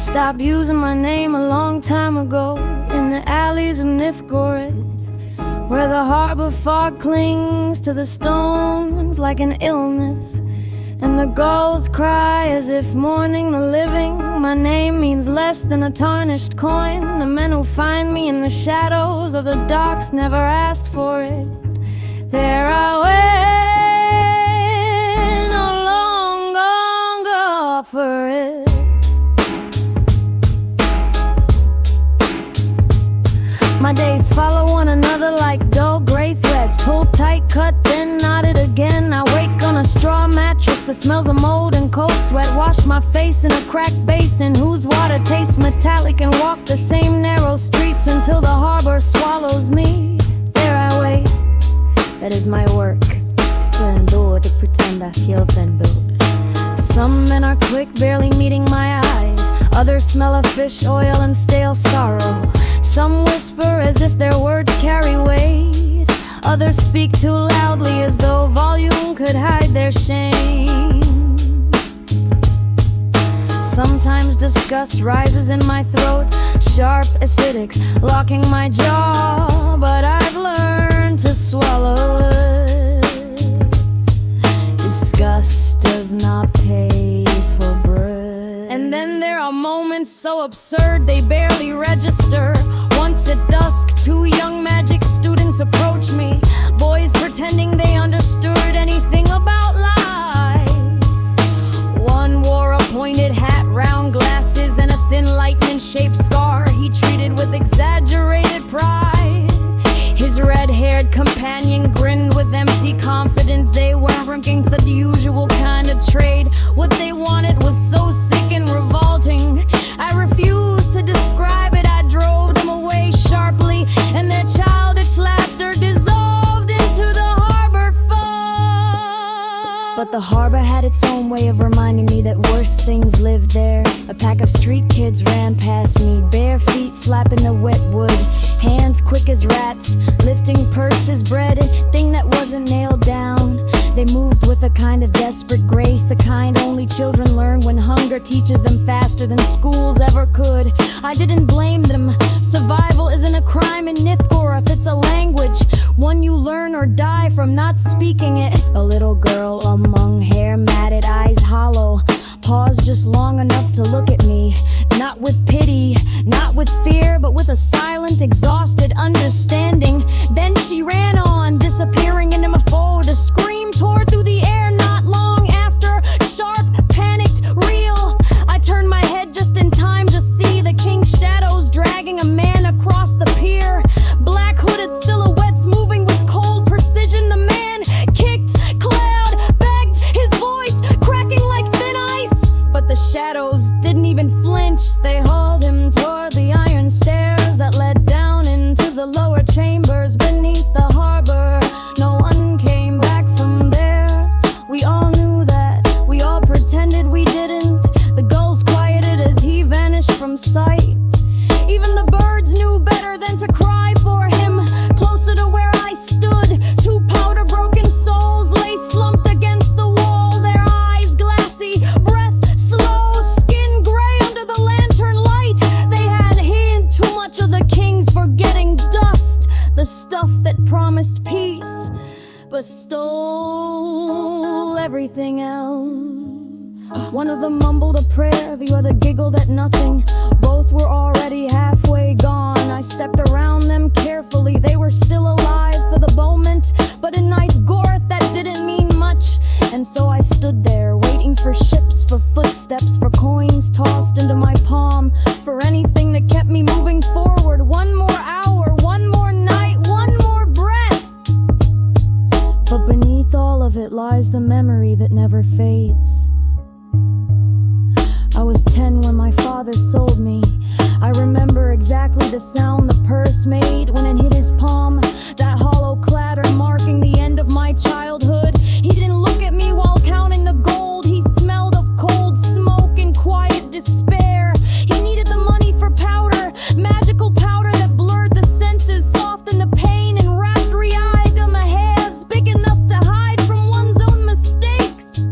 stopped using my name a long time ago, in the alleys of Nyth-Goroth, where the harbor fog clings to the stones like an illness, and the gulls cry as if mourning the living. My name means less than a tarnished coin. The men who find me in the shadows of the docks never asked for it. There I wait, no long gone go for it. My days follow one another like dull gray threads, pulled tight, cut, then knotted again. I wake on a straw mattress that smells of mold and cold sweat. Wash my face in a cracked basin whose water tastes metallic, and walk the same narrow streets until the harbor swallows me. There I wait, that is my work, to endure, to pretend I feel then build. Some men are quick, barely meeting my eyes. Others smell of fish oil and stale sorrow. Some whisper as if their words carry weight. Others speak too loudly as though volume could hide their shame. Sometimes disgust rises in my throat, sharp, acidic, locking my jaw. But I've learned to swallow it. Disgust does not pay for bread. And then there are moments so absurd they barely register. Once at dusk, two young magic students approached me, boys pretending they understood anything about life. One wore a pointed hat, round glasses, and a thin lightning-shaped scar he treated with exaggerated pride. His red-haired companion grinned with empty confidence. They weren't working for the usual kind of trade. What they wanted was so sick and revolting, I refused to describe it. I drove them away sharply, and their childish laughter dissolved into the harbor fog. But the harbor had its own way of reminding me that worse things lived there. A pack of street kids ran past me, bare feet slapping the wet wood, hands quick as rats, lifting purses, bread, thing that wasn't nailed down. They moved with a kind of desperate grace, the kind only children learn when hunger teaches them faster than schools ever could. I didn't blame them. Survival isn't a crime in Nyth-Goroth, it's a language, one you learn or die from not speaking it. A little girl among hair matted, eyes hollow, paused just long enough to look at me, not with pity, not with fear, but with a silent, exhausted understanding. Then she ran on, disappearing into my fold. A scream tore through the air not long after, sharp, panicked, real. I turned my head just in time to see the king's shadows dragging a man across the pier. Black hooded silhouettes moving with cold precision. The man kicked, clawed, begged, his voice cracking like thin ice. But the shadows didn't even flinch. They hauled him toward the iron stairs that led down into the lower chambers beneath the harbor. No one came back from there. We all knew that. We all pretended we didn't. The gulls quieted as he vanished from sight. Even the birds knew better than to cry for him. Closer to where I stood, two powder-broken souls lay slumped against the wall, their eyes glassy, breath slow, skin gray under the lantern light. They had hid too much of the king's forgetting dust, the stuff that promised peace, but stole everything else. One of them mumbled a prayer, the other giggled at nothing. Both were already halfway gone. I stepped around them carefully. They were still alive for the moment, but in Nyth-Goroth that didn't mean much. And so I stood there, waiting for ships, for footsteps, for coins tossed into my palm, for anything that kept me moving forward. One more hour, one more night, one more breath. But beneath all of it lies the memory that never fades. I was 10 when my father sold me. I remember exactly the sound the purse made when it hit his palm, that hollow clatter marking the end of my childhood. He didn't look at me while counting the gold. He smelled of cold smoke and quiet despair. He needed the money for powder, magical powder that blurred the senses, softened the pain, and wrapped re-eyed on the hairs big enough to hide from one's own mistakes.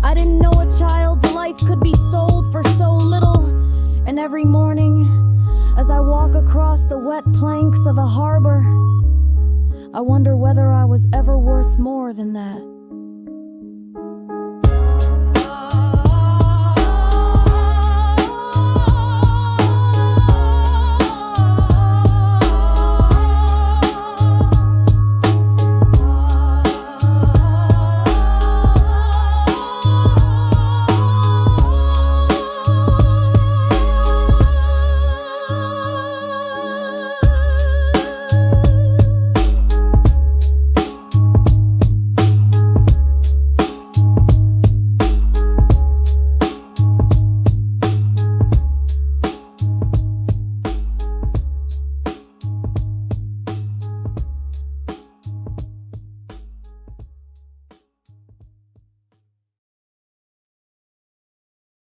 I didn't know a child's life could be sold for so little. across the wet planks of the harbor. I wonder whether I was ever worth more than that.